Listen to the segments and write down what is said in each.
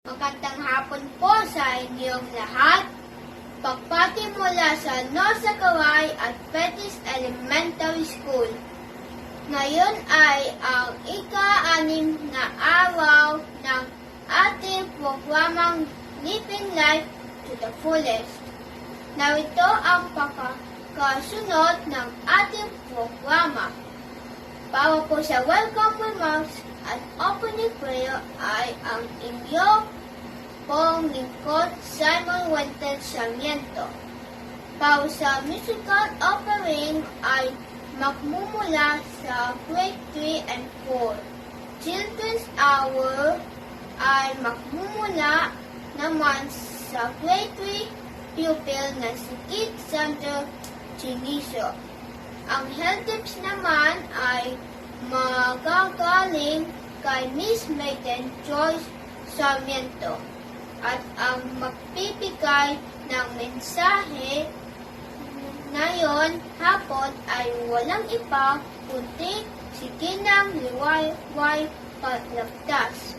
Magandang hapon po sa inyong lahat. Pagpati mula sa Nosa Kawai Adventist Elementary School. Ngayon ay ang ika-6 na araw ng ating programang Living Life to the Fullest. Narito ang pagkakasunod ng ating programa. Para po sa welcome remarks at opening prayer ay ang inyong pong lingkod Simon Wentel Sarmiento. Para sa musical offering ay magmumula sa grade 3 and 4. Children's Hour ay magmumula naman sa grade 3 pupil na si Kid Sandra Chiniso. Ang health tips naman ay magagaling kay Miss Megan Joyce Sarmiento. At ang magbibigay ng mensahe ngayon hapon ay walang iba kundi si Ginang Liwayway Patlagtas.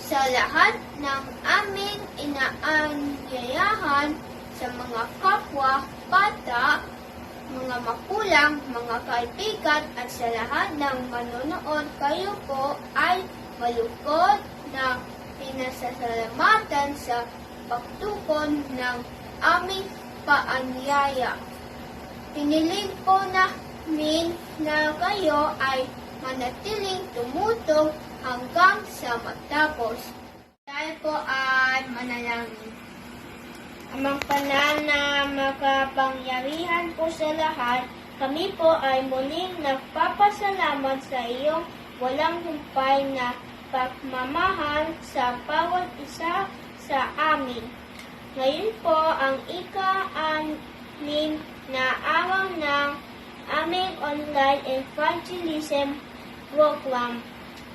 Sa lahat ng aming inaanyayahan sa mga kapwa, bata, mga makulang, mga kaibigan at sa lahat ng manonood, kayo po ay malugod na pinasasalamatan sa pagtukon ng aming paanyaya. Piniling po namin na kayo ay manatiling tumutong hanggang sa matapos. Tayo po ay manalangin. Amang Banal na makapangyarihan po sa lahat, kami po ay muling nagpapasalamat sa iyong walang humpay na pagmamahal sa bawat isa sa amin. Ngayon po ang ika-6 na araw ng aming online evangelism program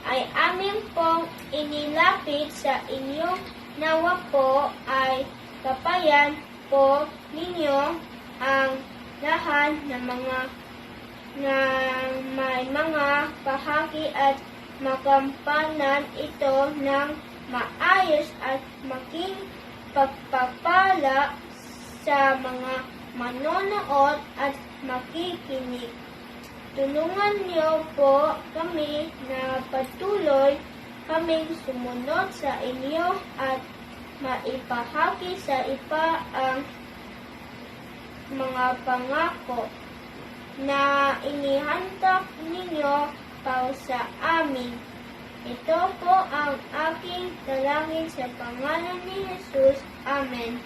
ay amin pong inilapit sa inyong nawa po ay kapayan po ninyo ang lahat ng mga na may mga bahagi at magampanan ito ng maayos at maging pagpapala sa mga manonood at makikinig. Tulungan niyo po kami na patuloy kaming sumunod sa inyo at maipahagi sa iba ang mga pangako na inihandog ninyo para sa amin. Ito po ang aking dalangin sa pangalan ni Jesus. Amen.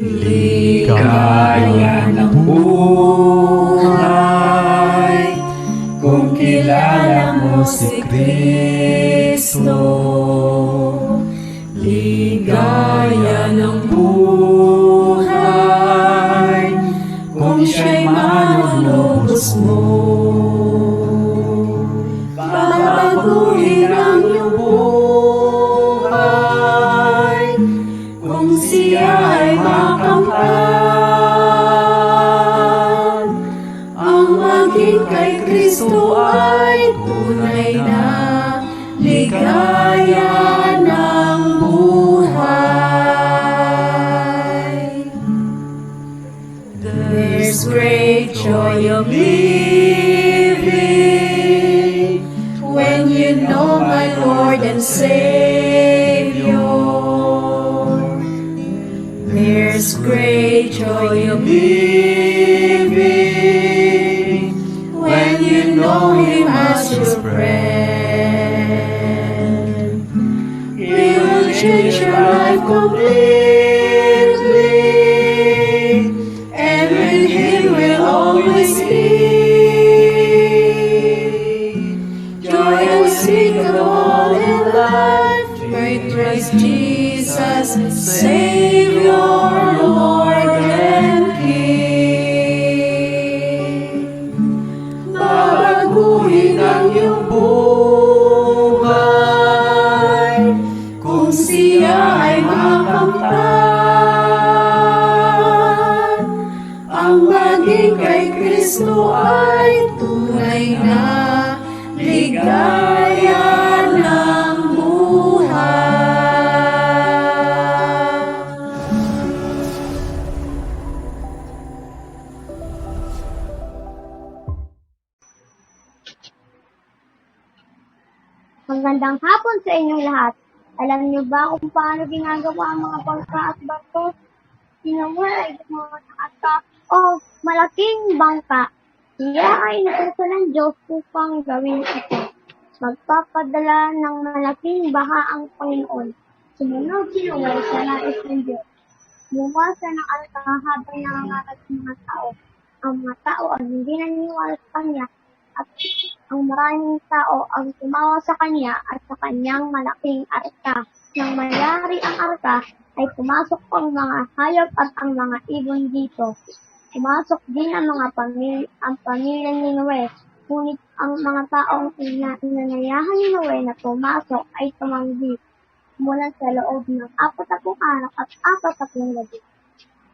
Ligaya ng buhay kung kilala mo si Kristo. Ligaya ng buhay kung siya'y manunubos mo. Babaguhin ang iyong buhay kung siya ay makamtan. Ang maging kay Kristo ay tunay na ligaya ng buhay. There's great joy of living when you know my Lord and Savior. There's great joy of living when you know Him as your friend. He will change your life completely, and with Him will always be joy unspeakable in life. Great Christ Jesus, Savior, Lord and King. Babaguhin ang iyong buhay kung siya ay makamtan. Ang maging kay Kristo Kristo ay tunay na ligaya ng buhay. Magandang hapon sa inyong lahat. Alam niyo ba kung paano ginagawa ang mga bangka at barko? Sinuway ay gumawa ng ata o malaking bangka. Siya ay inutusan ng Diyos upang gawin ito. Magpapadala ng malaking baha ang Panginoon. Sumunod si Noe sa nais ng Diyos. Gumawa siya ng alta habang nangangagat ng mga tao. Ang mga tao ay hindi naniniwala sa kanya at ang maraming tao ang tumawa sa kanya at sa kanyang malaking arka. Nang mayari ang arka, ay pumasok ang mga hayop at ang mga ibon dito. Pumasok din ang mga pamilya ni Noe. Ngunit ang mga taong inanayahan ni Noe na pumasok ay tumanggi mula sa loob ng 40 anak at 40 gabi.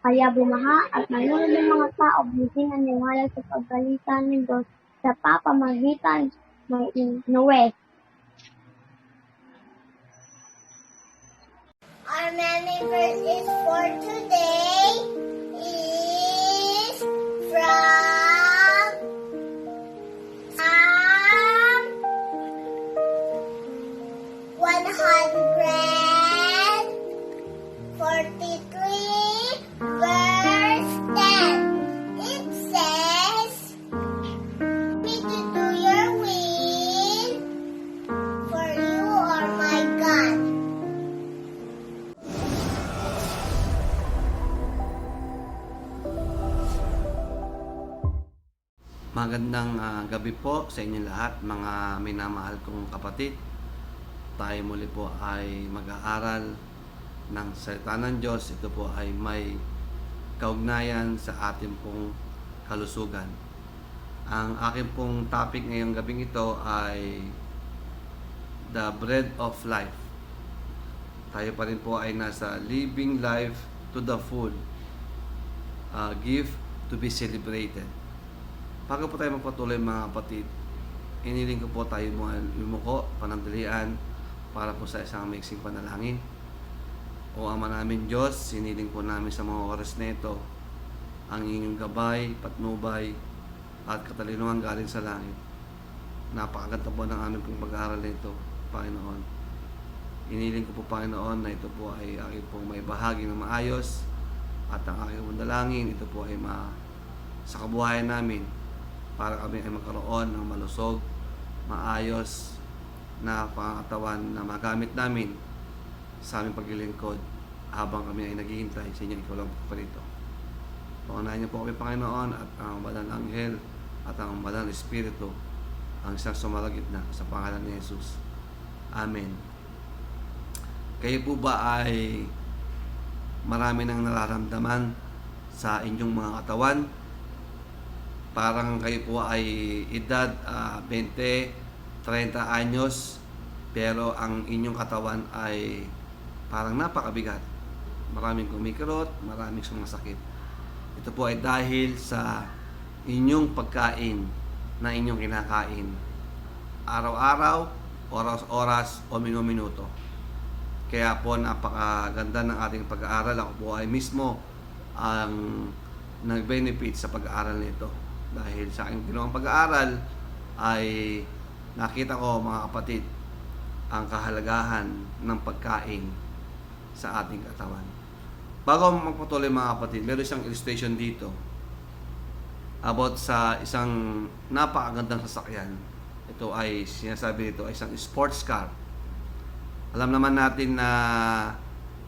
Kaya bumaha at nalunod ng mga tao hindi naniwala sa pagbalita ng Diyos sa pamamagitan ng Noe. Our memory verse for today is from Psalm 143 verse 10. It says, "Me to do your will, for you are my God." Magandang gabi po sa inyo lahat, mga minamahal kong kapatid. Tayo muli po ay mag-aaral ng salita ng Diyos. Ito po ay may kaugnayan sa ating pong kalusugan. Ang aking pong topic ngayong gabing ito ay The Bread of Life. Tayo pa rin po ay nasa living life to the full, gift to be celebrated. Bago po tayo magpatuloy mga kapatid, iniling ko po tayo lumuko, panandalian para po sa isang maiksing panalangin. O Ama namin Diyos, siniling po namin sa mga oras na ito ang inyong gabay, patnubay at katalinuhan galing sa langit. Napakaganda po ng aming pong pag-aaral nito, Panginoon. Iniling ko po, Panginoon, na ito po ay aking pong may bahagi na maayos at ang aking pong dalangin, ito po ay sa kabuhayan namin para kami ay magkaroon ng malusog, maayos na pangatawan na magamit namin sa aming paglilingkod habang kami ay naghihintay sa inyo. Ikaw lang po rito. Pangunahin niyo po kami, Panginoon, at ang banal na anghel at ang banal na espiritu ang isang sumalagitna sa pangalan ni Jesus. Amen. Kayo po ba ay marami nang nararamdaman sa inyong mga katawan? Parang kayo po ay edad 20, 30 anyos, pero ang inyong katawan ay parang napakabigat. Maraming kumikirot, maraming sumasakit. Ito po ay dahil sa inyong pagkain na inyong kinakain. Araw-araw, oras-oras o minuto. Kaya po napakaganda ng ating pag-aaral. Ako po ay mismo ang nag-benefit sa pag-aaral nito. Dahil sa aking ginawang pag-aaral ay nakita ko, mga kapatid, ang kahalagahan ng pagkain sa ating katawan. Bago magpatuloy, mga kapatid, meron isang illustration dito about sa isang napakagandang sasakyan. Ito ay sinasabi nito ay isang sports car. Alam naman natin na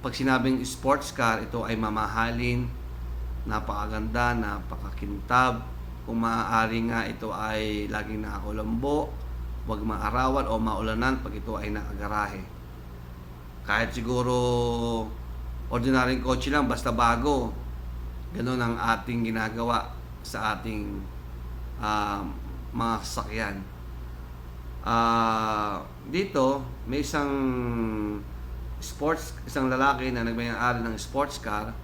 pag sinabing sports car, ito ay mamahalin, napakaganda, napakakintab. Kung maaari nga, ito ay laging nakakulambo, huwag maarawan o maulanan pag ito ay nakagarahe. Kahit siguro ordinaryong kotse lang, basta bago, ganun ang ating ginagawa sa ating mga sasakyan. Dito, may isang lalaki na nagmayari ng sports car.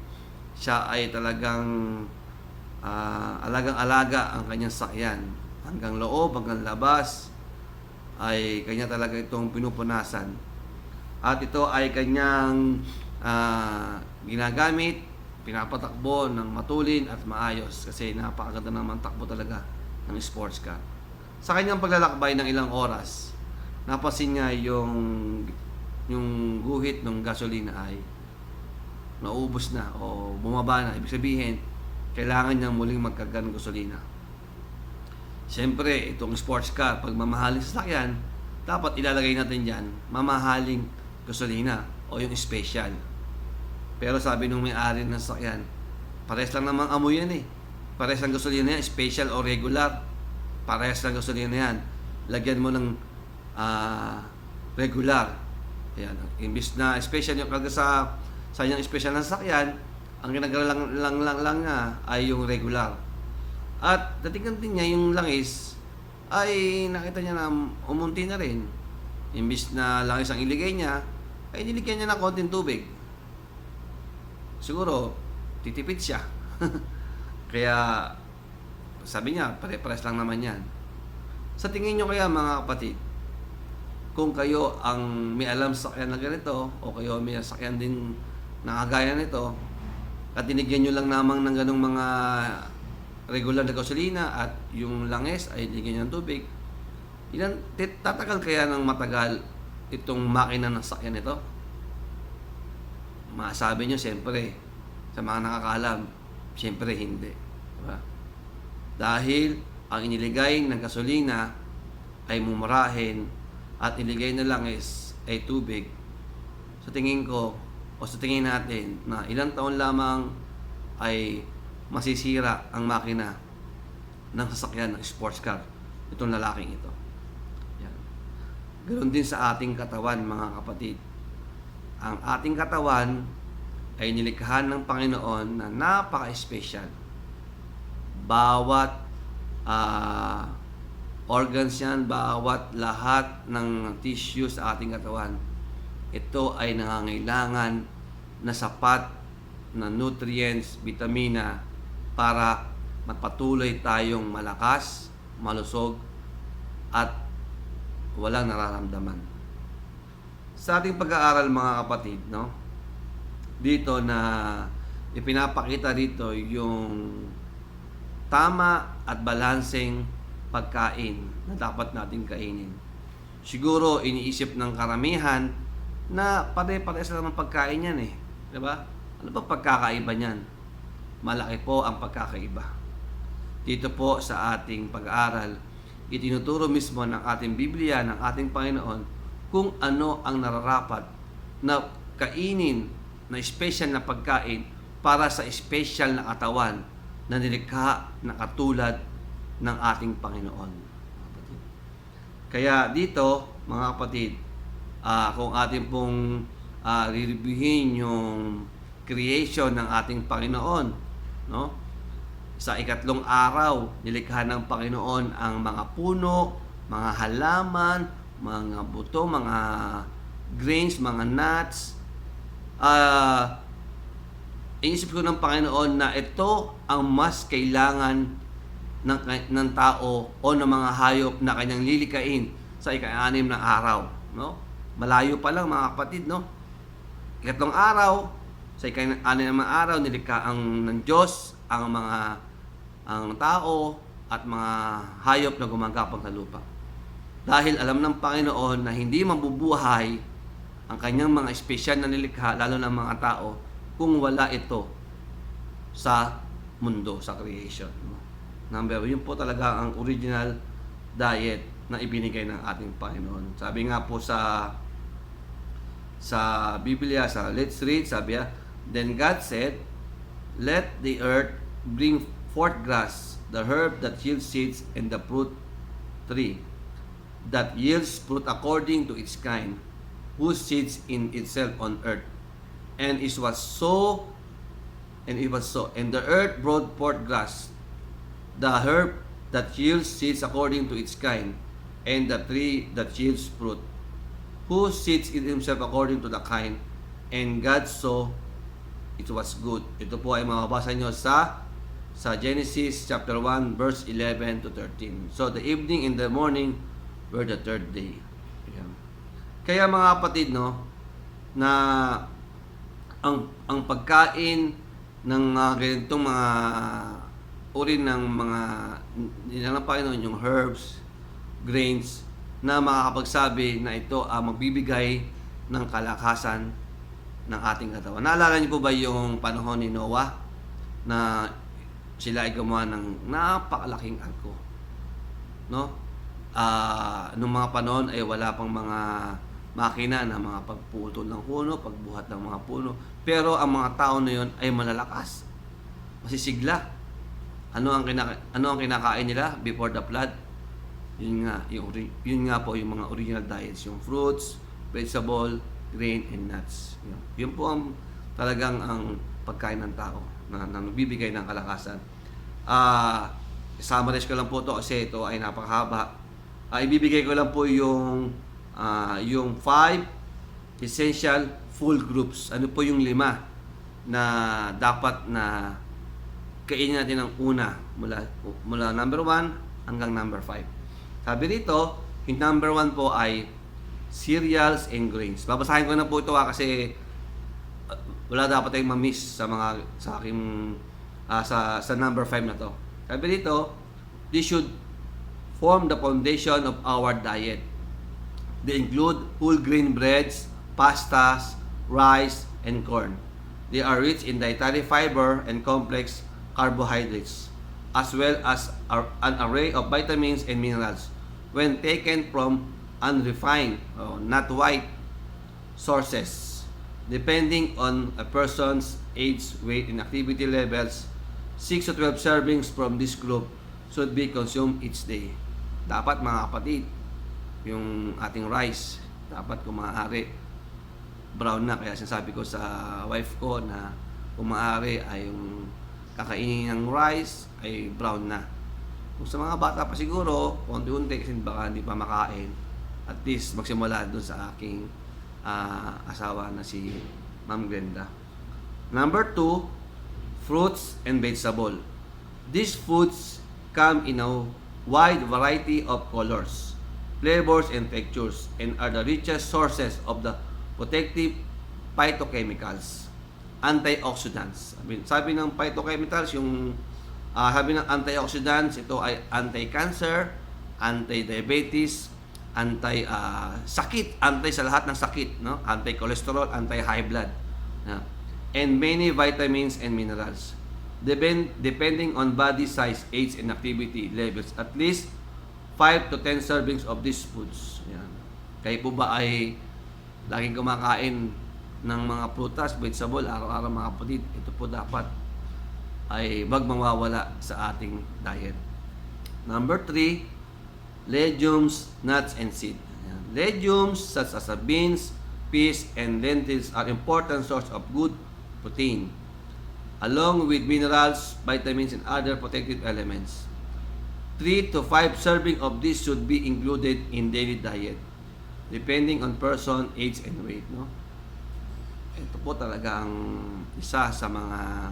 Siya ay talagang alagang-alaga ang kanyang sakyan. Hanggang loob, hanggang labas, ay kanya talaga itong pinupunasan. At ito ay kanyang ginagamit, pinapatakbo ng matulin at maayos kasi napakaganda naman takbo talaga ng sports car. Sa kanyang paglalakbay ng ilang oras, napansin niya yung guhit ng gasolina ay naubos na o bumaba na. Ibig sabihin, kailangan niyang muling magkarga ng gasolina. Siyempre, itong sports car, pag mamahaling sasakyan, dapat ilalagay natin dyan, mamahaling gasolina o yung special. Pero sabi nung may-ari ng sasakyan, pares lang namang amoy yan eh. Pares lang gasolina yan, special o regular. Pares lang gasolina yan. Lagyan mo ng regular. Ayan. Imbis na special yung karga sa yung special na sasakyan, ang ginagala lang niya ay yung regular. At dating din niya yung langis ay nakita niya na umunti na rin. Imbis na langis ang iligay niya, ay niligyan niya ng konting tubig. Siguro, titipid siya. Kaya, sabi niya, pare-pares lang naman yan. Sa tingin nyo kaya mga kapatid, kung kayo ang may alam sa sakyan na ganito, o kayo may sakyan din na kagaya nito, at tinigyan nyo lang namang ng ganong mga regular na gasolina at yung langis ay ligyan nyo ng tubig, tatagal kaya ng matagal itong makina ng sakyan nito? Masabi nyo, siyempre, sa mga nakakaalam, siyempre hindi. Diba? Dahil ang iniligay ng gasolina ay mumurahin at iligay na langis ay tubig. Sa tingin ko, o sa tingin natin, na ilang taon lamang ay masisira ang makina ng sasakyan ng sports car. Itong lalaking ito. Yan. Ganoon din sa ating katawan, mga kapatid. Ang ating katawan ay nilikha ng Panginoon na napaka-special. Bawat organs yan, bawat lahat ng tissue sa ating katawan, ito ay nangangailangan na sapat na nutrients, vitamina para magpatuloy tayong malakas, malusog, at walang nararamdaman. Sa ating pag-aaral, mga kapatid, no? Dito na ipinapakita dito yung tama at balanseng pagkain na dapat nating kainin. Siguro iniisip ng karamihan na pare-pares lang ng pagkain yan eh. Diba? Ano ba pagkakaiba niyan? Malaki po ang pagkakaiba. Dito po sa ating pag-aaral, itinuturo mismo ng ating Biblia, ng ating Panginoon, kung ano ang nararapat na kainin na special na pagkain para sa special na katawan na nilikha na katulad ng ating Panginoon. Kaya dito, mga kapatid, kung ating pong re-reviewin yung creation ng ating Panginoon, no? Sa ikatlong araw, nilikha ng Panginoon ang mga puno, mga halaman, mga buto, mga grains, mga nuts. Inisip ko ng Panginoon na ito ang mas kailangan ng tao o ng mga hayop na kanyang lilikain sa ika-6 na araw, no? Malayo pa lang, mga kapatid, no? Ikatlong araw, sa ika-6 na araw, nilikha ng Diyos ang tao at mga hayop na gumagapang sa lupa. Dahil alam ng Panginoon na hindi mabubuhay ang kanyang mga espesyal na nilikha, lalo ng mga tao, kung wala ito sa mundo, sa creation. Number 1, yun po talaga ang original diet na ibinigay ng ating Panginoon. Sabi nga po sa Biblia, sa let's read, sabi then God said, let the earth bring forth grass, the herb that yields seeds, and the fruit tree that yields fruit according to its kind, whose seeds in itself on earth. And it was so. And the earth brought forth grass, the herb that yields seeds according to its kind, and the tree that yields fruit, whose seeds in himself according to the kind. And God saw it was good. Ito po ay mababasa nyo sa sa Genesis chapter 1 verse 11 to 13. So the evening and the morning were the third day. Ayan. Kaya mga kapatid, no, na ang pagkain ng ganitong mga uri ng mga nilalang Panginoon, yung herbs, grains, na makakapagsabi na ito magbibigay ng kalakasan ng ating katawan. Naalala niyo po ba yung panahon ni Noah na sila ay gumawa ng napakalaking arko? No? Nung mga panahon ay wala pang mga makina na mga pagputol ng puno, pagbuhat ng mga puno. Pero ang mga tao na yon ay malalakas. Masisigla. Ano ang kinakain nila before the flood? Yun nga po yung mga original diets, yung fruits, vegetable, grain, and nuts. Yun po ang talagang ang pagkain ng tao na nagbibigay ng kalakasan. Summarize ko lang po ito kasi ito ay napakahaba. Ibibigay ko lang po yung 5 essential food groups. Ano po yung 5 na dapat na kainin natin ang una mula number 1 hanggang number 5. Sabi dito, yung number 1 po ay cereals and grains. Babasahin ko na po ito kasi wala dapat tayong ma-miss sa aking sa number 5 na to. Sabi dito, this should form the foundation of our diet. They include whole grain breads, pastas, rice, and corn. They are rich in dietary fiber and complex carbohydrates, as well as an array of vitamins and minerals when taken from unrefined, not white, sources. Depending on a person's age, weight, and activity levels, 6 to 12 servings from this group should be consumed each day. Dapat mga kapatid, yung ating rice, dapat kung maaari, brown na. Kaya sinasabi ko sa wife ko na kung maaari ay yung kakainin ng rice ay brown na. Kung sa mga bata pa siguro, unti-unti kasi baka hindi pa makain, at least magsimula doon sa aking asawa na si Ma'am Glenda. Number 2, fruits and vegetable. These foods come in a wide variety of colors, flavors, and textures, and are the richest sources of the protective phytochemicals, antioxidants. Sabi ng phytochemicals, yung sabi ng antioxidants, ito ay anti-cancer, anti-diabetes, anti-sakit, anti sa lahat ng sakit, no? Anti-cholesterol, anti-high blood, and many vitamins and minerals. Depending on body size, age, and activity levels, at least 5 to 10 servings of these foods. Yan. Kayo po ba ay laging kumakain ng mga prutas, vegetable, araw-araw mga kapatid? Ito po dapat ay wag mawawala sa ating diet. Number 3, legumes, nuts, and seed. Yan. Legumes such as beans, peas, and lentils are important source of good protein, along with minerals, vitamins, and other protective elements. 3 to 5 serving of this should be included in daily diet, depending on person, age, and weight. No? Ito po talaga ang isa sa mga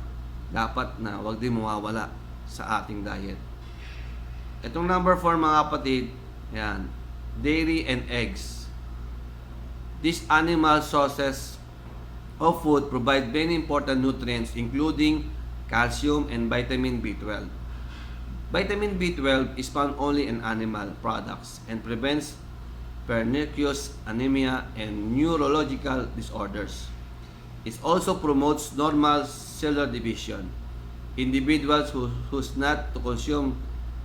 dapat na wag din mawawala sa ating diet. Itong number 4 mga kapatid, yan, dairy and eggs. These animal sources of food provide many important nutrients including calcium and vitamin B12. Vitamin B12 is found only in animal products and prevents pernicious anemia and neurological disorders. It also promotes normal cellular division. Individuals who choose not to consume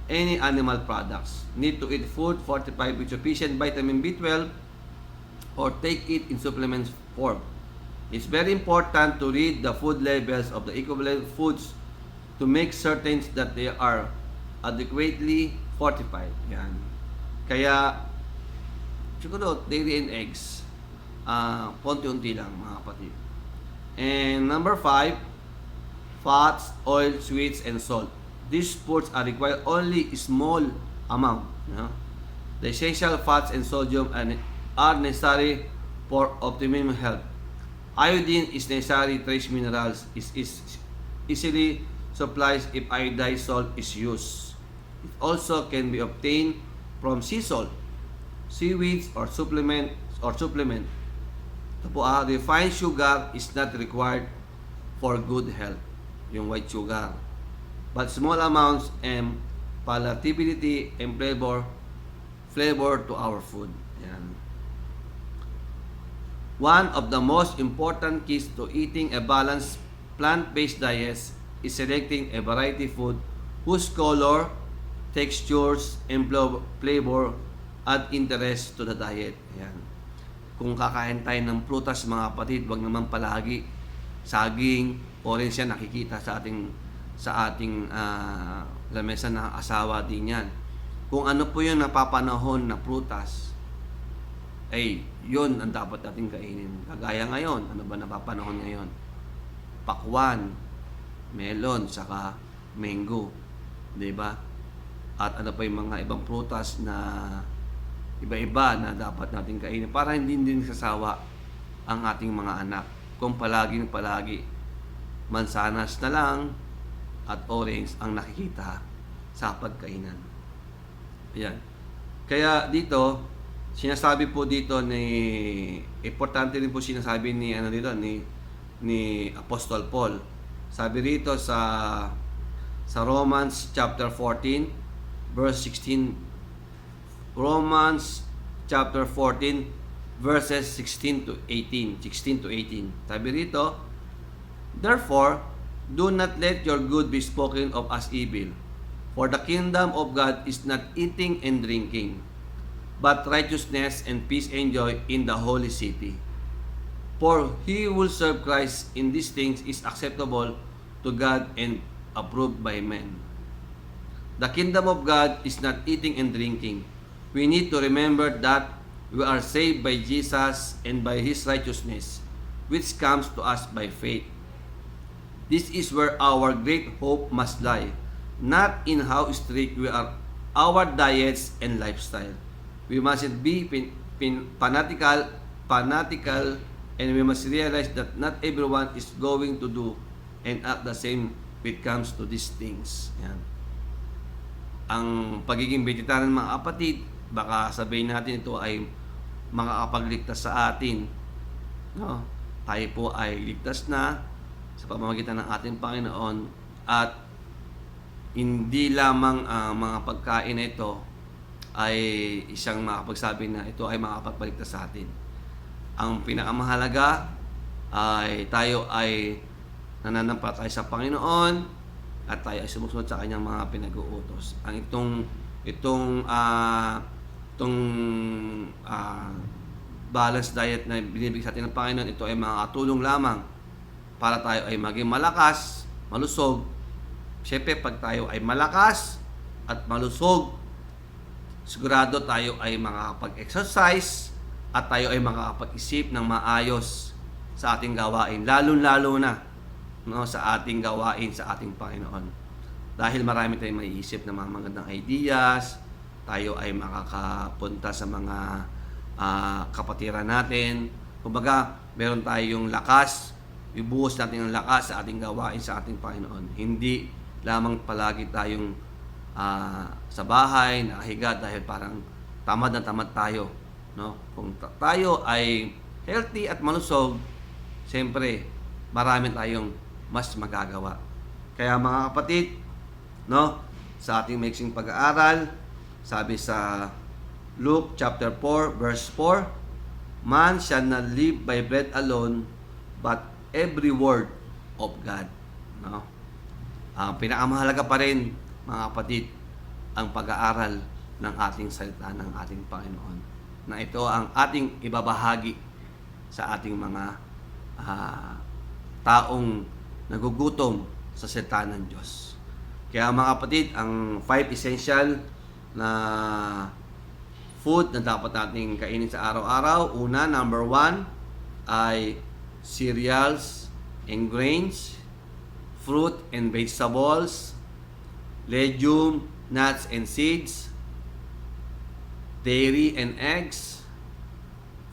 any animal products need to eat food fortified with sufficient vitamin B12 or take it in supplements form. It's very important to read the food labels of the equivalent foods to make certain that they are adequately fortified. Yan. Kaya, siguro, dairy and eggs, konti-unti lang mga kapatid. And number 5, fats, oil, sweets, and salt. These foods are required only small amount. The essential fats and sodium are necessary for optimum health. Iodine is necessary trace minerals is easily supplies if iodized salt is used. It also can be obtained from sea salt, seaweeds, or supplement. Ito po, refined sugar is not required for good health, yung white sugar. But small amounts and palatability and flavor to our food. Yan. One of the most important keys to eating a balanced plant-based diet is selecting a variety food whose color, textures, and flavor add interest to the diet. Yan. Kung kakain tayo ng prutas, mga kapatid, wag naman palagi saging, orange yan nakikita sa ating lamesa na asawa din yan. Kung ano po yung napapanahon na prutas, ay yun ang dapat natin kainin. Kagaya ngayon, ano ba napapanahon ngayon? Pakwan, melon, saka mango, di ba? At ano pa yung mga ibang prutas na iba-iba na dapat natin kainin para hindi din sasawa ang ating mga anak. Kung palagi mansanas na lang at orange ang nakikita sa pagkainan. Ayan. Kaya dito, sinasabi po dito importante rin po sinasabi ni Apostol Paul. Sabi rito sa Romans chapter 14 verse 16. Romans chapter 14 verses 16 to 18. Sabi rito, therefore, do not let your good be spoken of as evil, for the kingdom of God is not eating and drinking, but righteousness and peace and joy in the holy city. For he who will serve Christ in these things is acceptable to God and approved by men. The kingdom of God is not eating and drinking. We need to remember that we are saved by Jesus and by His righteousness, which comes to us by faith. This is where our great hope must lie, not in how strict we are our diets and lifestyle. We mustn't be fanatical, and we must realize that not everyone is going to do and act the same when it comes to these things. Yan. Ang pagiging vegetarian, mga kapatid, baka sabihin natin ito ay makakapagligtas sa atin. No? Tayo po ay ligtas na sa pamamagitan ng ating Panginoon at hindi lamang ang mga pagkain na ito ay isang makapagsabi na ito ay makakapagpaligtas sa atin. Ang pinakamahalaga ay tayo ay nananampalataya sa Panginoon at tayo ay sumusunod sa kanyang mga pinag-uutos. Ang itong balanced diet na binibigay sa atin ng Panginoon, ito ay makakatulong lamang para tayo ay maging malakas, malusog. Siyempre, pag tayo ay malakas at malusog, sigurado tayo ay makakapag-exercise at tayo ay makakapag-isip ng maayos sa ating gawain, lalo-lalo na sa ating gawain sa ating Panginoon. Dahil marami tayong maiisip na mga magandang ideas, tayo ay makakapunta sa mga kapatiran natin. Kumbaga, meron tayong lakas, ibuhos natin ang lakas sa ating gawain sa ating Panginoon. Hindi lamang palagi tayong sa bahay, nakahiga dahil parang tamad na tamad tayo. No? Kung tayo ay healthy at malusog, siyempre, marami tayong mas magagawa. Kaya mga kapatid, no, sa ating maiksing pag-aaral, sabi sa Luke chapter 4 verse 4, man shall not live by bread alone, but every word of God. No? Ang pinakamahalaga pa rin, mga kapatid, ang pag-aaral ng ating salita ng ating Panginoon. Na ito ang ating ibabahagi sa ating mga taong nagugutom sa salita ng Diyos. Kaya mga kapatid, ang 5 essential na food na dapat nating kainin sa araw-araw. Una, number 1 ay cereals and grains, fruit and vegetables, legume, nuts and seeds, dairy and eggs,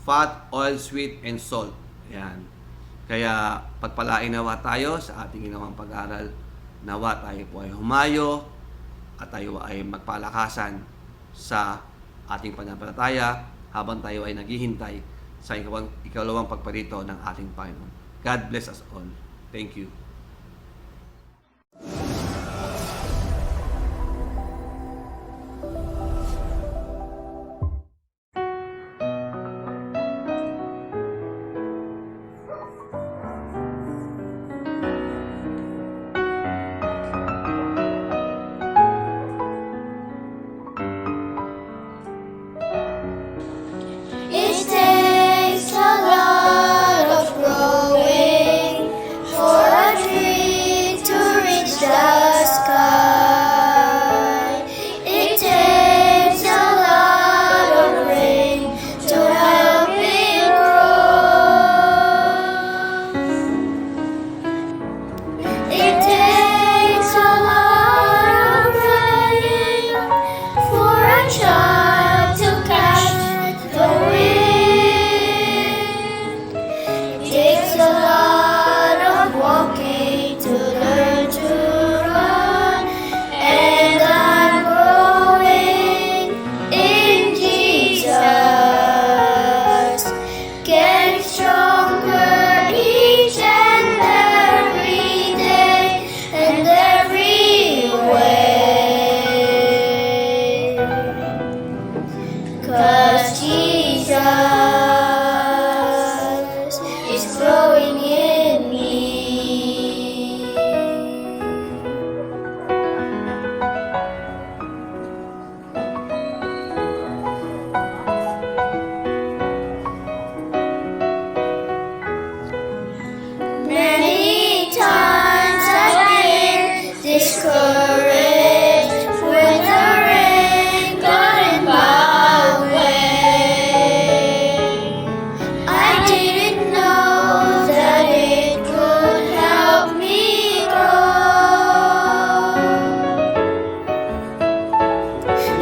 fat, oil, sweet, and salt. Yan. Kaya pagpalain nawa tayo sa ating ginawang pag-aaral Nawa tayo po ay humayo at tayo ay magpalakasan sa ating pananampalataya habang tayo ay naghihintay sa ikalawang pagparito ng ating Panginoon. God bless us all. Thank you. It takes a lot of growing for a tree to reach the sky. It takes a lot of rain to help it grow. It takes a lot of rain for a child to catch the wind. It takes a lot of walking to learn to run, and I'm growing in Jesus, getting stronger each and every day and every way. 'Cause Jesus is growing in me. Many times I've been discouraged when the rain got in my way. I didn't know that it could help me grow.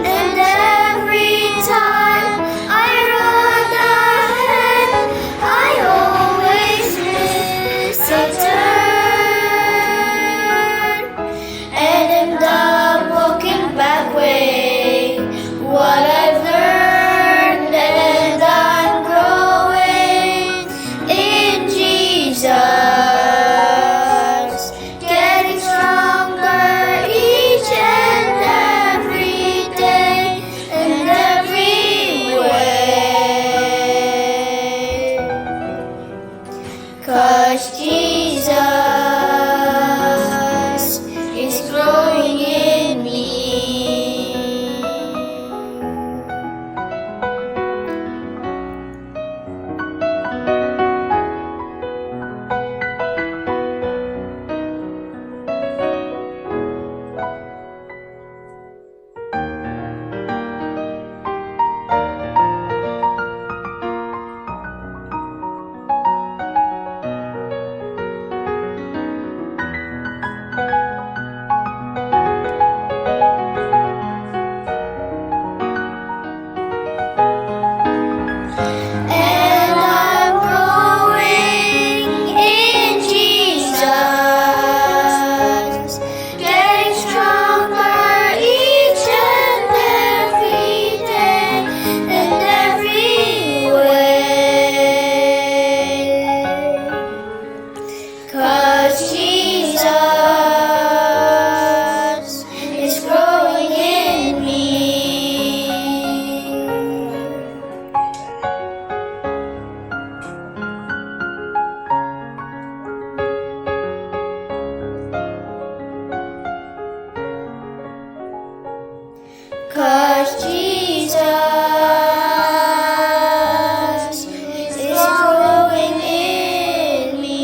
And every time I run ahead, I always miss a turn and end up walking back way. What I've learned, and I'm growing in Jesus, getting stronger each and every day and every way. 'Cause Jesus is growing in me. And I'm growing in Jesus, getting stronger each and every day and every way. 'Cause Jesus is growing in me. Cause Jesus is growing in me.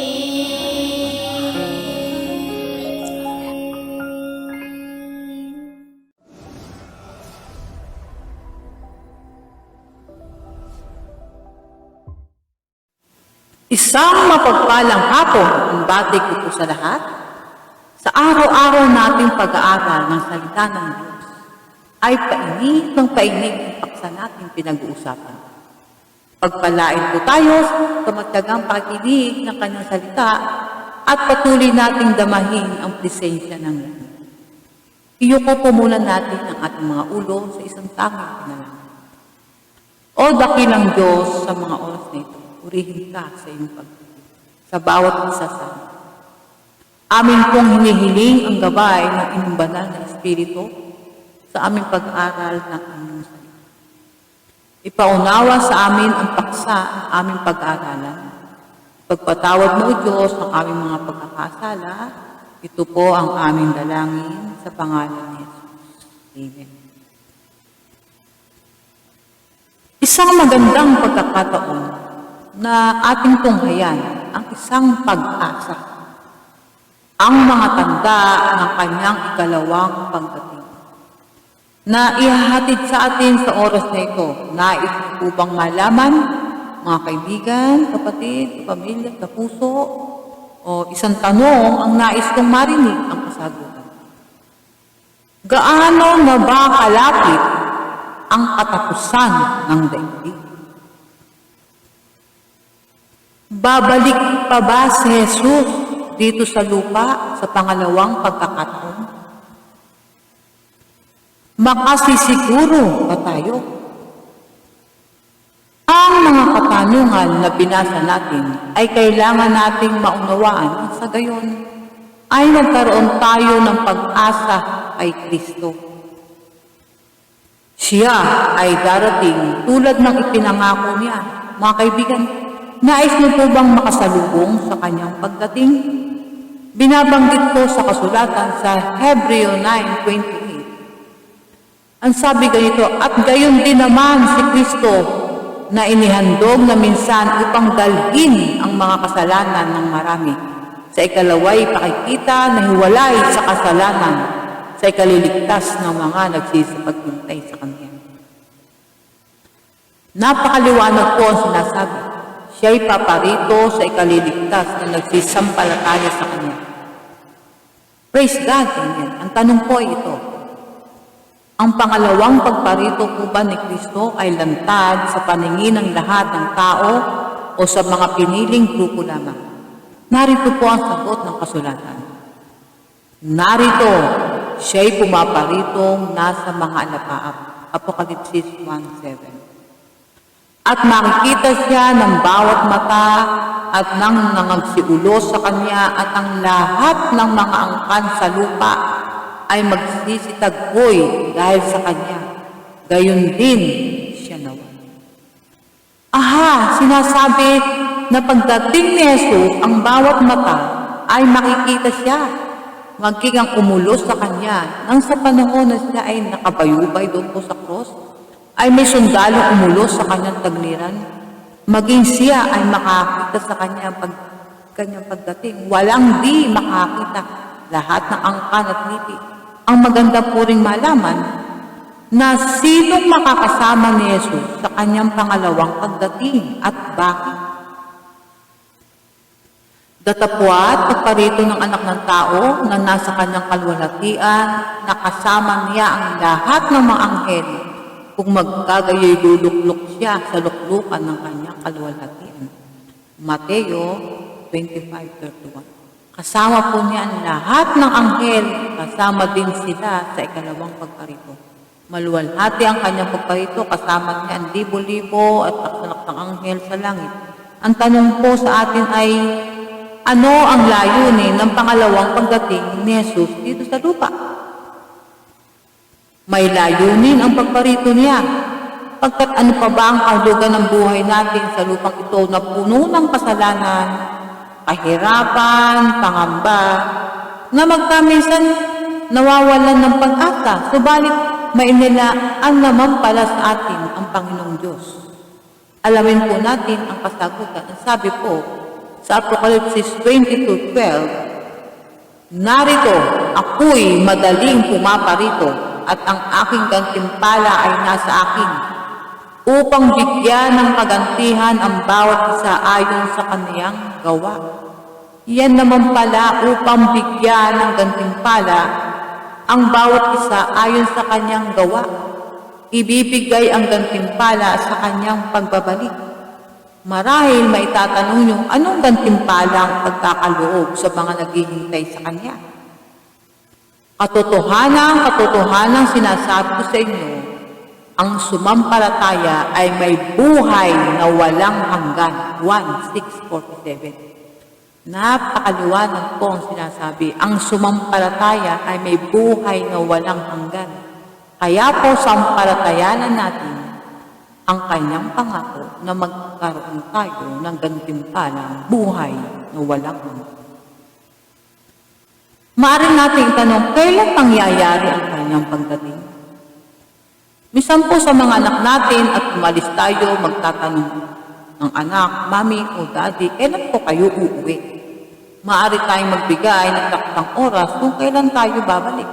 Isang mapagpalang hapon ang bati ko po sa lahat. Sa araw-araw nating pag-aaral ng salita ng Diyos, ay painit ng painit ang paksa nating pinag-uusapan. Pagpalain po tayo sa magtagang pakikinig ng kanyang salita at patuloy nating damahin ang presensya ng langit. Iyuko po muna natin ang ating mga ulo sa isang tanging panalangin. O dakilang Diyos, sa mga oras na ito, purihin ka sa iyong pagdating, sa bawat isa sa amin. Amin pong hinihiling ang gabay ng inyong banal na Espiritu sa aming pag-aaral ng inyong salita. Ipaunawa sa amin ang paksa ng aming pag-aaralan. Pagpatawad mo, O Diyos, ng aming mga pagkakasala. Ito po ang aming dalangin sa pangalan ni Jesus. Amen. Isang magandang pagkakataon na ating tunghayan ang isang pag-asa, ang mga tanda ng kanyang ikalawang pagdating, na ihahatid sa atin sa oras na ito. Nais po bang malaman, mga kaibigan, kapatid, pamilya, kapuso, o isang tanong ang nais kong marinig ang kasagutan? Gaano na ba kalapit ang katapusan ng daigdig? Babalik pa ba si Jesus dito sa lupa sa pangalawang pagkakataon? Makasisiguro ba tayo? Ang mga katanungan na binasa natin ay kailangan nating maunawaan at sa gayon ay nagkaroon tayo ng pag-asa kay Kristo. Siya ay darating tulad ng ipinangako niya. Mga kaibigan, nais niyo po bang makasalubong sa kanyang pagdating? Binabanggit po sa kasulatan sa Hebreo 9:28. Ang sabi ganito, at gayon din naman si Kristo na inihandog na minsan upang dalhin ang mga kasalanan ng marami. Sa ikalaway, pakikita na hiwalay sa kasalanan sa ikaliligtas ng mga nagsisipagpuntay sa Kanya. Napakaliwanag po ang sinasabi. Siya'y paparito sa ikaliligtas na nagsisampalataya sa Kanya. Praise God! Amen. Ang tanong po ay ito. Ang pangalawang pagparito po ba ni Kristo ay lantad sa paningin ng lahat ng tao o sa mga piniling grupo lamang? Narito po ang sagot ng kasulatan. Narito, siya'y pumaparitong nasa mga alapaap. Apokalipsis 1:7. At makikita siya ng bawat mata at nang nangagsiulos sa kanya at ang lahat ng mga angkan sa lupa ay magsisitagpoy dahil sa kanya. Gayon din siya nawa. Aha, sinasabi na pagdating ni Jesus, ang bawat mata ay makikita siya. Magiging ang umulos sa kanya. Nang sa panahon na siya ay nakabayubay doon po sa cross, ay may sundalong umulos sa kanyang tagliran. Maging siya ay makakita sa kanyang pagdating. Walang di makakita lahat ng angkan at ngiti. Ang maganda po ring malaman na sinong makakasama ni Jesus sa kanyang pangalawang pagdating at bakit. Datapwat, pagparito ng anak ng tao na nasa kanyang kalwalhatian, nakasama niya ang lahat ng mga anghel kung magkagayoy luluklok siya sa luklukan ng kanyang kalwalhatian. Mateo 25:31. Kasama po niya ang lahat ng anghel, kasama din sila sa ikalawang pagparito. Maluwalhati ang kanyang pagparito, kasama niya ang libo-libo at taksalak ng anghel sa langit. Ang tanong po sa atin ay, ano ang layunin ng pangalawang pagdating ni Jesus dito sa lupa? May layunin ang pagparito niya. Pagkat ano pa ba ang kahulugan ng buhay natin sa lupang ito na puno ng kasalanan, kahirapan, pangamba, na magkaminsan nawawalan ng pag-asa, subalit may nilaan naman pala sa atin ang Panginoong Diyos. Alamin po natin ang kasagutan. Ang sabi po sa Apokalipsis 22:12, narito, ako'y madaling pumaparito at ang aking gantimpala ay nasa akin, upang bigyan ng kagantihan ang bawat isa ayon sa kaniyang gawa. Yan naman pala upang bigyan ng gantimpala ang bawat isa ayon sa kanyang gawa. Ibibigay ang gantimpala sa kanyang pagbabalik. Marahil maitatanong nyo, anong gantimpalang pagkakaloob sa mga naghihintay sa Kanya? Katotohanan sinasabi ko sa inyo, ang sumampalataya ay may buhay na walang hanggan. 1:6-47. Napakaliwanag po ang sinasabi. Ang sumampalataya ay may buhay na walang hanggan. Kaya po sampalatayanan natin ang kanyang pangako na magkaroon tayo ng gantimpalang buhay na walang hanggan. Maaari natin itanong, kailan pangyayari ang kanyang pagdating? Minsan po sa mga anak natin at umalis tayo, magtatanong ng anak, mami o daddy, kailan po kayo uuwi? Maaari tayong magbigay ng taktang oras kung kailan tayo babalik.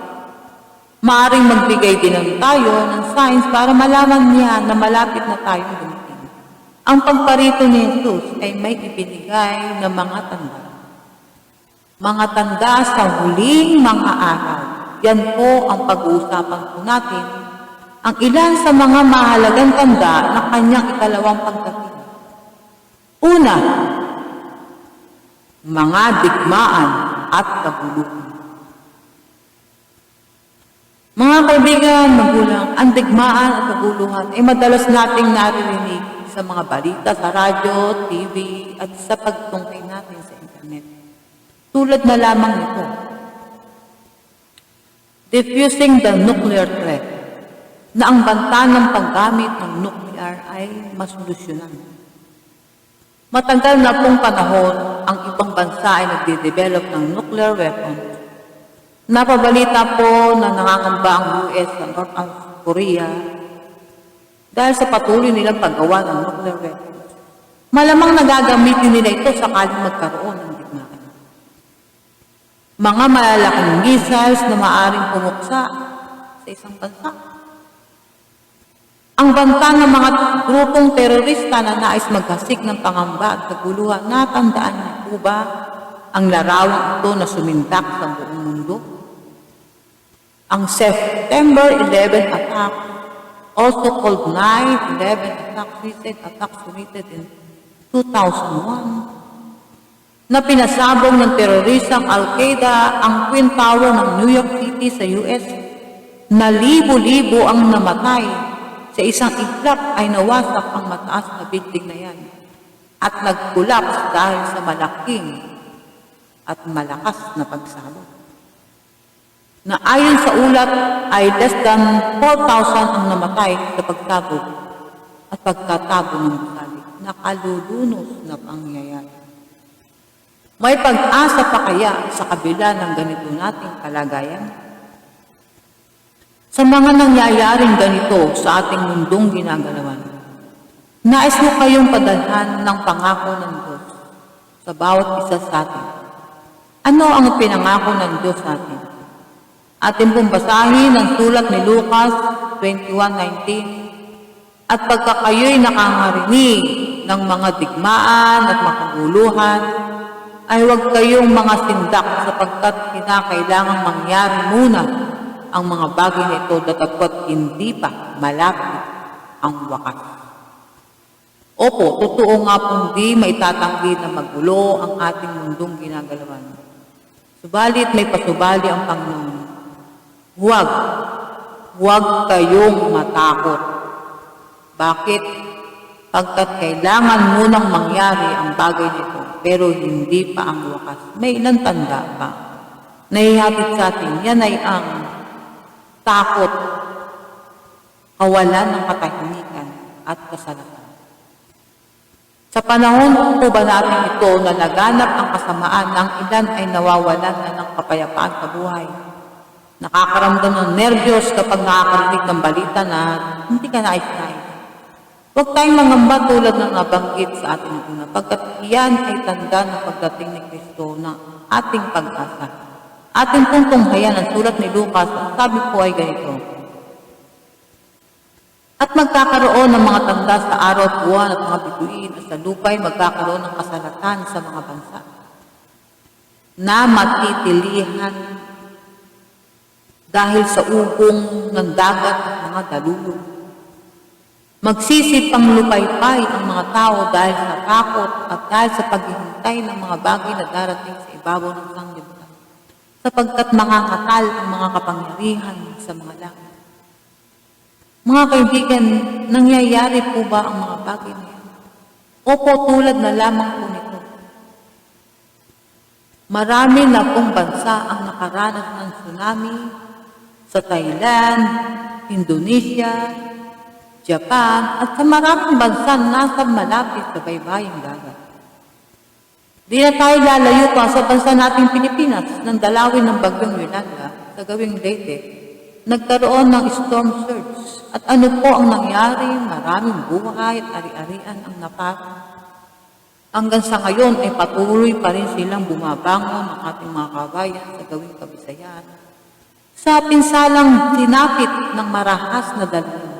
Maaring magbigay din tayo ng signs para malaman niya na malapit na tayong dumating. Ang pagparito ni Jesus ay may ibinigay na mga tanda. Mga tanda sa huling mga araw. Yan po ang pag-uusapan po natin. Ang ilan sa mga mahalagang tanda na kanyang ikalawang pagdating. Una, mga digmaan at kaguluhan. Mga kaibigan, magulang, ang digmaan at kaguluhan ay madalas nating naririnig sa mga balita, sa radyo, TV, at sa pagtungkay natin sa internet. Tulad na lamang nito. Diffusing the nuclear threat, na ang banta ng paggamit ng nuclear ay masolusyonan. Matagal na pong panahon, ang ibang bansa ay nagde-develop ng nuclear weapons. Napabalita po na nangangamba ang US sa North Korea dahil sa patuloy nilang paggawa ng nuclear weapons. Malamang nagagamitin nila ito sakaling magkaroon ng digmaan. Mga malalaking missiles na maaaring pumuksa sa isang bansa. Ang banta ng mga grupong terorista na nais maghasik ng pangamba at kaguluhan, natandaan niyo po ba ang larawang ito na sumindak sa buong mundo? Ang September 11 attack, also called 9/11 attack, suicide attack committed in 2001, na pinasabong ng terorisang Al-Qaeda ang Twin Tower ng New York City sa US, na libo-libo ang namatay. Sa isang iglap ay nawasak ang mataas na building na yan at nag-collapse dahil sa malaking at malakas na pagsabog. Na ayon sa ulat ay less than 4,000 ang namatay sa pagsabog at pagkatago ng gusali. Nakalulunos na pangyayari. May pag-asa pa kaya sa kabila ng ganito nating kalagayan? Sa mga nangyayaring ganito sa ating mundong ginagalawan, nais mo kayong padalhan ng pangako ng Diyos sa bawat isa sa atin. Ano ang pinangako ng Diyos sa atin? Ating pong basahin ang sulat ni Lucas 21:19. At pagka kayo'y nakangarinig ng mga digmaan at makaguluhan, ay huwag kayong mga sindak sapagkat kinakailangang mangyari muna ang mga bagay na ito datapot hindi pa malapit ang wakas. Opo, totoo nga pong di maitatanggi na magulo ang ating mundong ginagalawan. Subalit may pasubali ang Panginoon. Huwag kayong matakot. Bakit? Pagkat kailangan munang mangyari ang bagay nito, pero hindi pa ang wakas. May ilang tanda pa. Nahihatid sa atin, yan ay ang takot, kawalan ng katahimikan at kasalanan. Sa panahon po ba natin ito na laganap ang kasamaan ng ilan ay nawawalan na ng kapayapaan sa buhay? Nakakaramdam ng nervyos kapag nakakarinig ng balita na hindi ka nais-nais. Huwag tayong mangamba tulad ng nabanggit sa ating una, pagkat iyan ay tanda ng pagdating ni Kristo na ating pag-asa. Ating pong tunghayan ang sulat ni Lucas, ang sabi po ay ganito. At magkakaroon ng mga tanda sa araw at buwan at mga bituin at sa lupay magkakaroon ng kasalatan sa mga bansa na matitilihan dahil sa ugong ng dagat at mga dalulong. Magsisipang lupaypay ang mga tao dahil sa takot at dahil sa paghihintay ng mga bagay na darating sa ibabaw ng sanglibutan, sapagkat mangangatal ang mga kapangyarihan sa mga langit. Mga kaibigan, nangyayari po ba ang mga bagay na yan? Opo, tulad na lamang po nito. Marami na pong bansa ang nakaranas ng tsunami sa Thailand, Indonesia, Japan, at sa maraming bansa nasa malapit sa baybaying dagat. Di na tayo lalayo pa sa bansa nating Pilipinas nang dalawin ng bagyong Yolanda sa gawing Leyte. Nagkaroon ng storm surge. At ano po ang nangyari? Maraming buhay at ari-arian ang napatay. Hanggang sa ngayon ay patuloy pa rin silang bumabangon ng ating mga kabayan sa gawing Kabisayan. Sa pinsalang sinapit ng marahas na dalawin.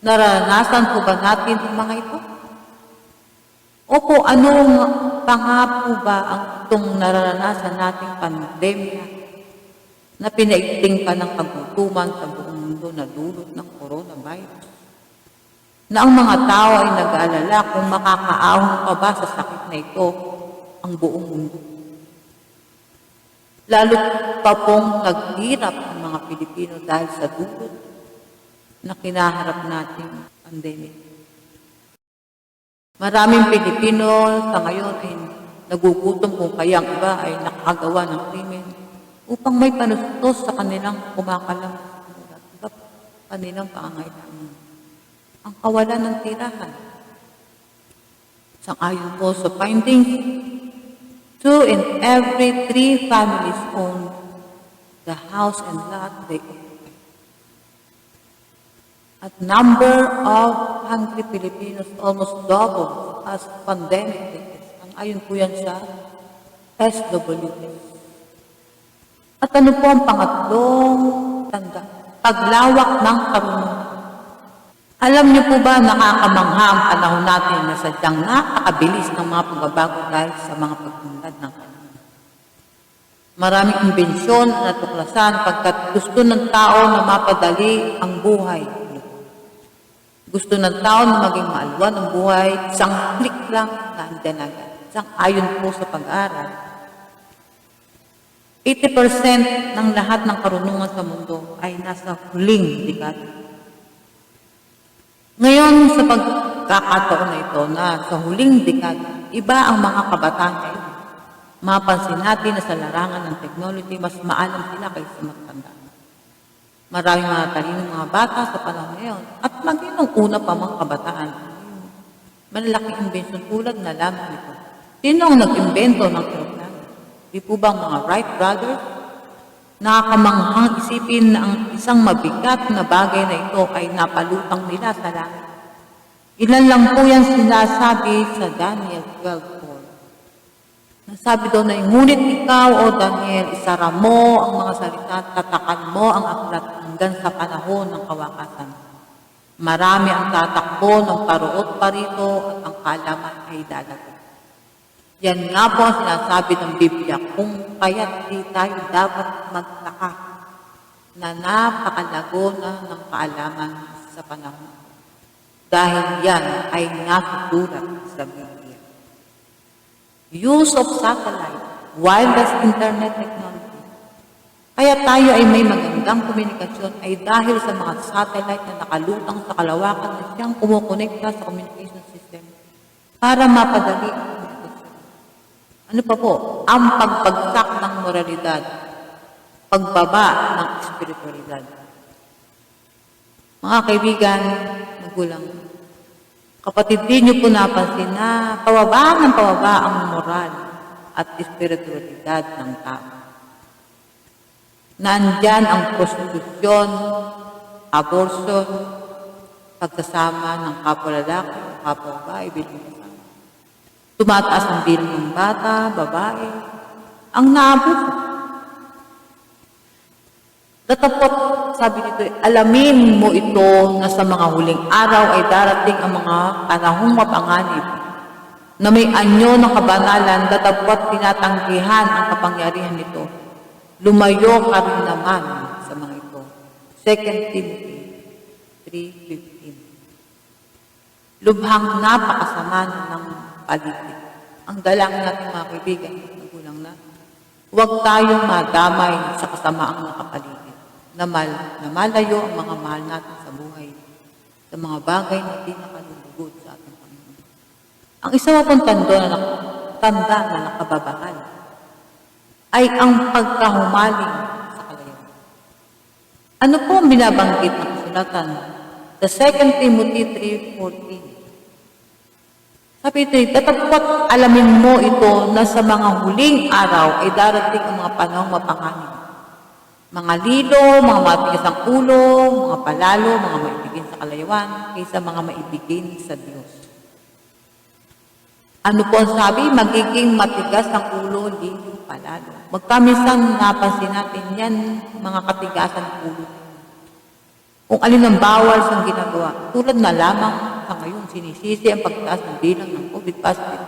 Naranasan po ba natin ang mga ito? Opo, anong pa nga po ba ang itong naranasan nating pandemya na pinaigting pa ng kagutuman sa buong mundo na dulot ng coronavirus? Na ang mga tao ay nag-aalala kung makakaahon pa ba sa sakit na ito ang buong mundo. Lalo pa pong naghirap ang mga Pilipino dahil sa dulot na kinaharap nating pandemic. Maraming Pilipino sa ngayon ay nagugutom kung kaya ang iba ay nakagawa ng krimen upang may panustos sa kanilang kumakalam at iba kanilang pangangailangan. Ang kawalan ng tirahan. Sang-ayon po sa findings, 2 in every 3 families own the house and lot they occupy. At number of hungry Filipinos almost double as pandemic days. Ang ayon po yan sa SWS. At ano po ang pangatlong tanda? Paglawak ng karunungan. Alam niyo po ba nakakamangha ang panahon natin na sadyang napakabilis ng mga pagbabago dahil sa mga pagtunlad ng panahon. Maraming imbensyon na natuklasan pagkat gusto ng tao na mapadali ang buhay. Gusto ng tao na maging maalwan ang buhay, isang click lang na andyan agad. Isang ayon po sa pag-aaral. 80% ng lahat ng karunungan sa mundo ay nasa huling dekada. Ngayon, sa pagkakataon na ito na sa huling dekada, iba ang mga kabataan ngayon. Mapansin natin na sa larangan ng technology, mas maalam sila kaysa matanda. Maraming mga talinong mga bata sa panahon ngayon at maging nung una pa mga kabataan. Malalaking imbensyon tulad na lamang nito. Sino ang nag-imbento ng aeroplano? Di po ba mga Wright brothers? Nakakamanghang isipin na ang isang mabigat na bagay na ito ay napalutang nila sa langit. Ilan lang po yan sinasabi sa Daniel 12:4. Nasabi daw na, ngunit ikaw, O Daniel, isara mo ang mga salita at tatakan mo ang aklat hanggang sa panahon ng kawakasan. Marami ang tatakbo ng paruot parito at ang kalaman ay dadagat. Yan nga po ang sinasabi ng Biblia, kung kaya't di tayo dapat magtaka na napakalago na ng kaalaman sa panahon. Dahil yan ay nasusulat sa Biblia. Use of satellite, wireless internet technology. Kaya tayo ay may magandang komunikasyon ay dahil sa mga satellite na nakalutang sa kalawakan na siyang kumukonekta sa communication system para mapadali ang komunikasyon. Ano pa po? Ang pagbagsak ng moralidad, pagbaba ng espiritualidad. Mga kaibigan, magulang, kapatid din niyo po napansin na pababa ng pababa ang moral at espiritualidad ng tao. Nandyan ang prostitusyon, abortion, pagsasama ng kapwa lalaki, kapwa babae, bilang kasama. Tumataas ang bilang ng bata, babae, ang naabuso. Datapot, sabi dito, alamin mo ito na sa mga huling araw ay darating ang mga panahong mapanganib na may anyo ng kabanalan, datapot tinatanggihan ang kapangyarihan nito. Lumayo ka rin naman sa mga ito. 2 Timothy 3:15. Lubhang napakasama ng paligid. Ang dalangin natin mga kaibigan, magulang na, huwag tayong madamay sa kasamaang nakapaligid, na malayo ang mga mahal natin sa buhay, sa mga bagay na di nakalulugod sa ating Panginoon. Ang isa pong tanda na nakababahal ay ang pagkahumaling sa kalayuan. Ano po ang binabanggit ng kasulatan sa 2 Timothy 3:14? Sabi ito, tatapot alamin mo ito na sa mga huling araw ay darating ang mga panahong mapanganib. Mga lilo, mga matigas ang ulo, mga palalo, mga maibigin sa kalayuan, kaysa mga maibigin sa Diyos. Ano po ang sabi? Magiging matigas ang ulo, lilo, palalo. Magkamisang napansin natin yan, mga katigasan ng ulo. Kung alin ang bawal sa ginagawa, tulad na lamang sa ngayon sinisisi ang pagtaas ng bilang ng COVID positive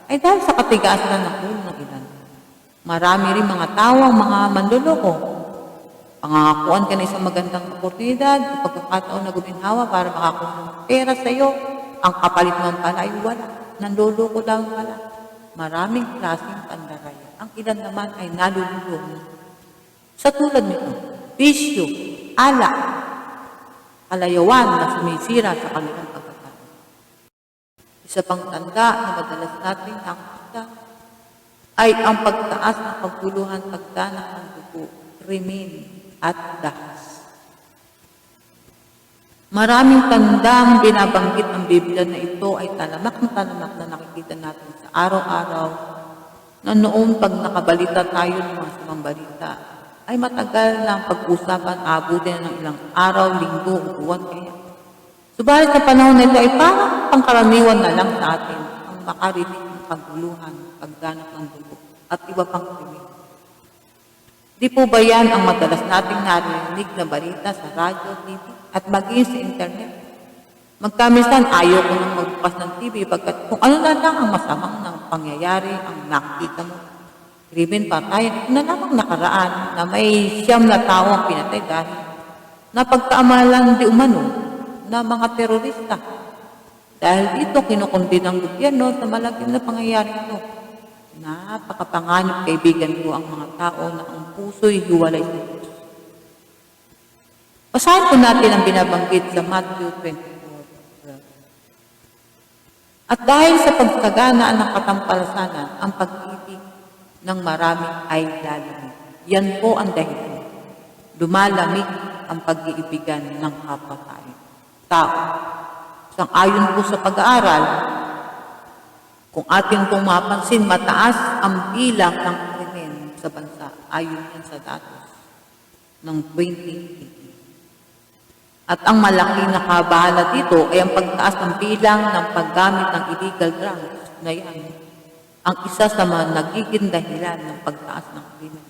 ay dahil sa katigasan ng ulo ng ilan. Marami rin mga tao ang mga manloloko. Pangangakuan ka na isang magandang oportunidad o pagkakataon na guminhawa para makakuha ng pera sa iyo, ang kapalit mo pala ay wala. Nanloloko lang pala. Maraming klaseng pandaraya. Ang ilan naman ay nalululong. Sa tulad nito, bisyo, alak, kalayawan na sumisira sa kanilang pagkakataon. Isa pang tanda na madalas natin nakikita ay ang pagtaas ng pagkuluhan, pagdanak ng dugo, krimen at dahas. Maraming tandang binabanggit ng Biblia na ito ay talamak na nakikita natin sa araw-araw na noon pag nakabalita tayo ng mga samang balita ay matagal na ang pag-usapan, abutin ng ilang araw, linggo, buwan kaya. Subalit sa panahon na ito ay parang pangkaraniwan na lang sa atin ang makarinig ng paguluhan, pagganap ng dugo, at iba pang krimen. Di po ba yan ang madalas nating narinig na balita sa radyo, TV, at maging sa internet? Magkamisan, ayaw ko nang magbukas ng TV pagkat kung ano na lang ang masamang ng pangyayari ang nakikita mo. Krimen, patayan, ito na lamang nakaraan na may 9 na tao ang pinatay dahil napagkaamalan di umano na mga terorista. Dahil dito, kinukundi ng gobyerno sa malagim na pangyayari ito. Napakapanganib, kaibigan ko, ang mga tao na ang puso'y hiwalay sa Diyos. Basahin po natin ang binabanggit sa Matthew 24. At dahil sa pagkaganaan ng katampalasanan, ang pag-ibig ng marami ay lalamig. Yan po ang dahilan. Lumalamig ang pag-iibigan ng kapwa-tao. Sang-ayon po sa pag-aaral, kung ating pong mapansin, mataas ang bilang ng krimen sa bansa. Ayon yan sa datos ng 2018. At ang malaki na kabahala dito ay ang pagtaas ng bilang ng paggamit ng illegal drugs na yan. Ang isa sa mga nagiging dahilan ng pagtaas ng krimen.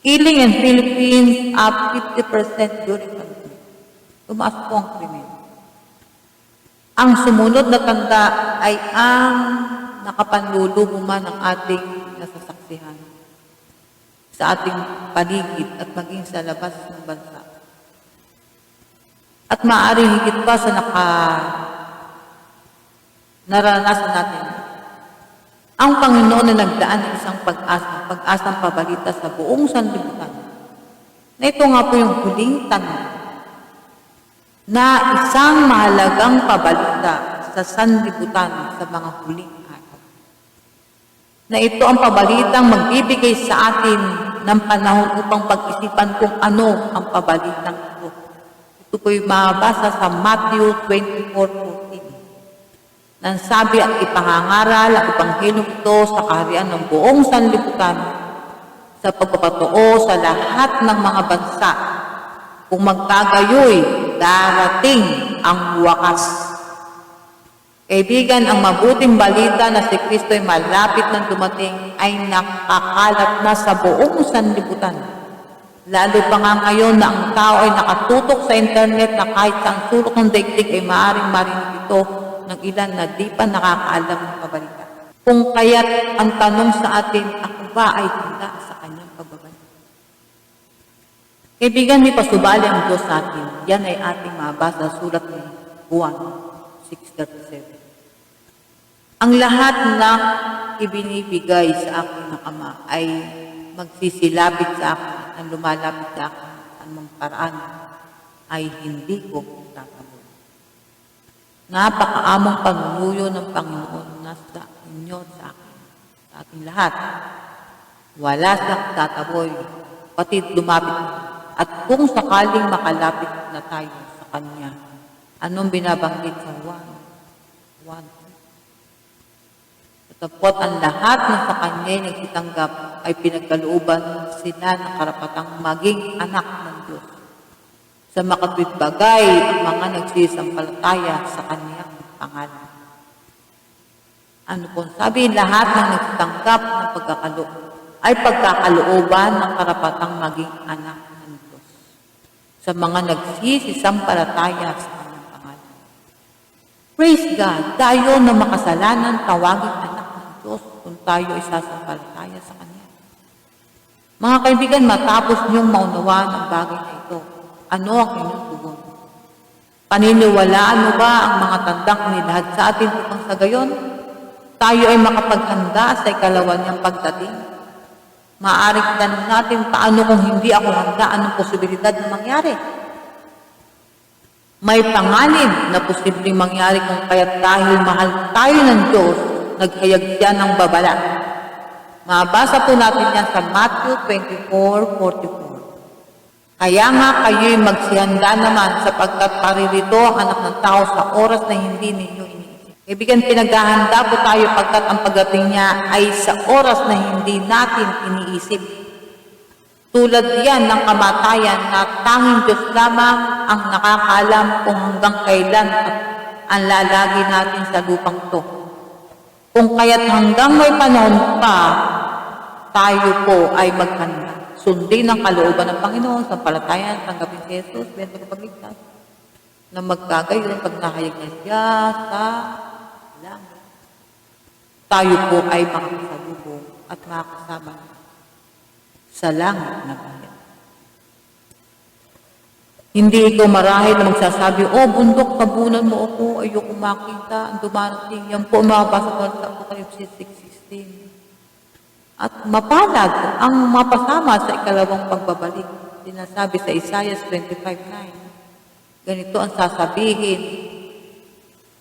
Killing in Philippines up 50% during pandemic. Tumaas po ang krimen. Ang sumunod na tanda ay ang nakapanlulubuman ng ating nasasaksihan sa ating paligid at maging sa labas ng bansa. At maaaring higit pa sa naranasan natin. Ang Panginoon na nagdaan ng isang pag-asang pabalita sa buong sanlibutan. Na ito nga po yung huling tanong na isang mahalagang pabalita sa sanlibutan sa mga huling araw. Na ito ang pabalitang magbibigay sa atin ng panahon upang pag-isipan kung ano ang pabalitang ito. Ito po'y mabasa sa Matthew 24:14. Nang sabi at ipangangaral ang ebanghelyo ito sa kaharian ng buong sanlibutan sa pagpapatuo sa lahat ng mga bansa. Kung magkagayoy, darating ang wakas. Kaibigan, ang mabuting balita na si Kristo ay malapit ng dumating ay nakakalat na sa buong sanlibutan. Lalo pa nga ngayon na ang tao ay nakatutok sa internet na kahit sa ang sulok ng daigdig ay maaaring marinig ito ng ilan na di pa nakakaalam ng pabalita. Kung kaya't ang tanong sa atin, ako ba ay handa sa kanyang pagbabalik? Kaibigan, may pasubali ang Diyos sa atin. Yan ay ating mabasa sa sulat ni Juan 6:37. Ang lahat ng ibinibigay sa akin ng Ama ay magsisilapit sa akin at lumalapit sa akin sa anumang paraan ay hindi ko tataboy. Napakaamong panunuyo ng Panginoon nasa inyo at sa akin, sa ating lahat. Wala siyang tataboy, pati lumapit. At kung sakaling makalapit na tayo sa Kanya, anong binabanggit sa 1:1? Sapagkat ang lahat na sa Kanya ay nagsitanggap ay pinagkalooban sila ng karapatang maging anak ng Diyos. Sa makatwid bagay ang mga nagsisampalataya sa Kanyang pangalan. Ano po sabi? Lahat ng nagsitanggap ng ay pagkakalooban ng karapatang maging anak ng Diyos. Sa mga nagsisisampalataya sa Kanyang pangalan. Praise God! Tayo na makasalanan tawagin anak ng Diyos kung tayo ay sasampalataya sa Kanya. Mga kaibigan, matapos niyong maunawaan ang bagay na ito, ano ang inyong tugon? Paniniwalaan mo ba ang mga tandang nilahad sa atin upang sa gayon? Tayo ay makapaghanda sa ikalawan niyang pagdating. Maaaring tanong natin, paano kung hindi ako handa? Anong posibilidad na mangyari? May panganib na posibleng mangyari kung kaya't dahil mahal tayo ng Diyos, naghayag siya ng babala. Mabasa po natin yan sa Matthew 24:44. Kaya nga kayo'y magsihanda naman sapagkat paririto ang anak ng tao sa oras na hindi ninyo iniisip. Kaibigan, pinaghahanda po tayo pagkat ang pagdating niya ay sa oras na hindi natin iniisip. Tulad yan ng kamatayan na tanging Diyos lamang ang nakakaalam kung hanggang kailan at ang lalagi natin sa lupang to. Kung kaya't hanggang may panahon pa, tayo po ay maghanda. Sundin ang kalooban ng Panginoon, sampalatayan, tanggapin si Jesus, bilang tagapagligtas, na magkagayon pag nahayag niya siya sa langit. Tayo po ay makasalubong at makakasama sa langit na bayan. Hindi ito marahil na magsasabi, bundok, tabunan mo ako, ayoko makita, ang dumarating. Yan po mabasa ko sa Apocalypse 6:16. At mapalad ang mapasama sa ikalawang pagbabalik. Sinasabi sa Isaiah 25:9. Ganito ang sasabihin.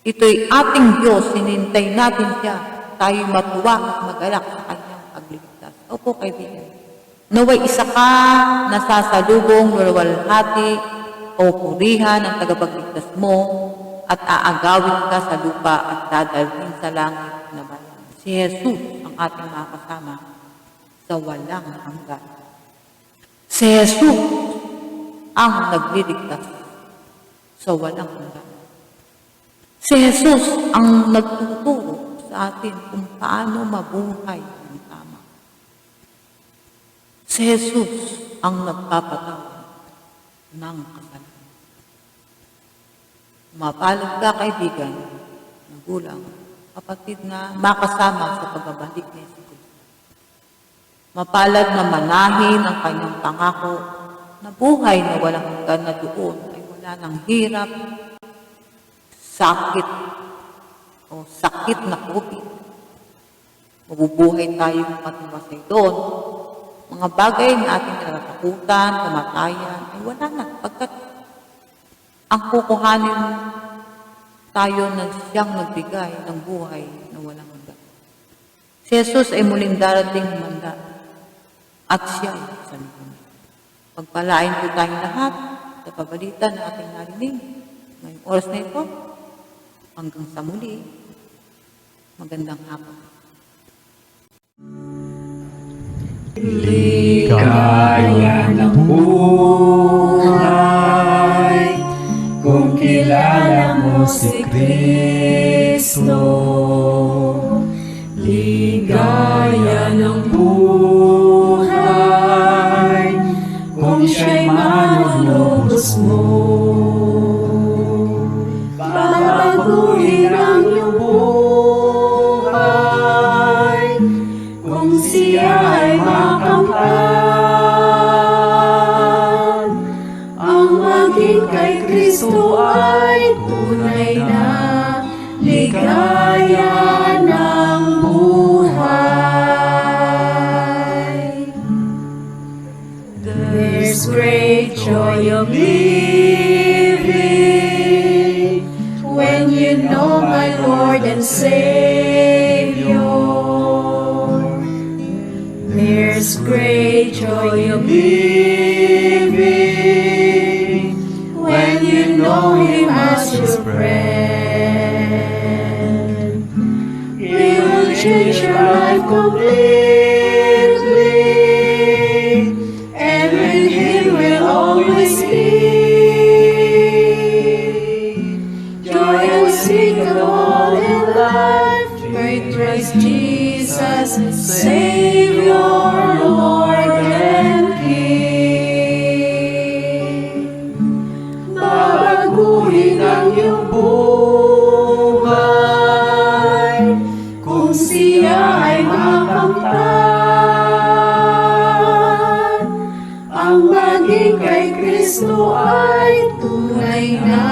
Ito'y ating Diyos, hinintay natin siya. Tayo'y matuwa at mag-alak sa kanyang pagligtas. Opo, kaibigan. Naway isa ka na sasalubong, lulwalhati o purihan ang tagapagligtas mo at aagawin ka sa lupa at dadalhin sa langit na bayan. Si Jesus ang ating makasama sa walang hanggan. Si Jesus ang nagliligtas sa walang hanggan. Si Jesus ang nagtuturo sa atin kung paano mabuhay ng tama. Si Jesus ang nagpapatawad ng kasalanan. Mapalad ka, kaibigan, magulang, kapatid na makasama sa pagbabalik ni Jesus. Mapalad na manahin ang kanyang pangako na buhay na walang hanggan na doon ay wala ng hirap, sakit o sakit na COVID. Mabubuhay tayong matiwasay doon. Mga bagay na ating kinatakutan, kamatayan, ay wala na. Pagkat ang kukuhanin tayo na siyang nagbigay ng buhay na walang hanggan. Si Jesus ay muling darating humanda at siya ay sa likod. Pagpalain po tayong lahat sa pabalitan na ating narinig ngayong oras na ito. Hanggang sa muli, magandang hapon. Ligaya ng buhay kung kilala mo si Kristo. Ligaya ng buhay kung siya'y manunubos mo. Babaguhin ang iyong buhay kung siya ay makamtan. Ang maging kay Kristo ay tunay na ligaya ng buhay. There's great joy of living when you know my Lord and Savior. There's great joy of living when you know Him as your friend. He will change your life completely, and with Him will always be joy unspeakable in life. Great Christ Jesus, Savior, Lord and King. Babaguhin ang iyong buhay kung siya ay makamtan. Ang maging kay Kristo ay tunay na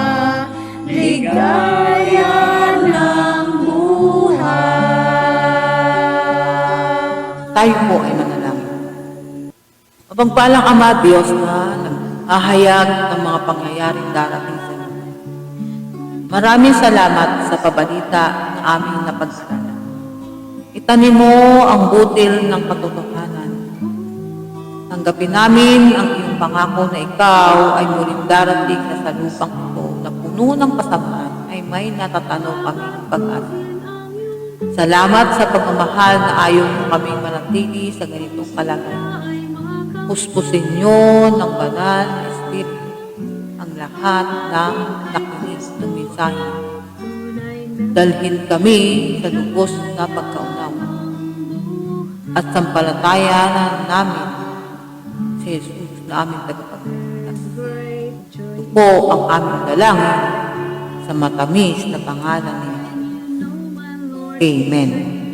ligaya ng buhay. Tayo po ay manalangin. Mapagpalang Ama Diyos na naghahayag ng mga pangyayaring darating sa iyo. Maraming salamat sa pabalita na aming napag-aralan. Itanim mo ang butil ng katotohanan. Tanggapin namin ang iyong pangako na ikaw ay muling darating na sa lupang ito na puno ng kasamaan ay may natatanaw kaming pag-asa. Salamat sa pagmamahal na ayaw mo kaming manatili sa ganitong kalagayan. Puspusin niyo ng banal na Espiritu ang lahat ng nakinig ng mensahe. Dalhin kami sa lubos na pagkaunawa at sampalatayanan namin si Jesus na aming tagapagligtas. Ito po ang aming dalangin sa matamis na pangalan ni Jesus. Amen.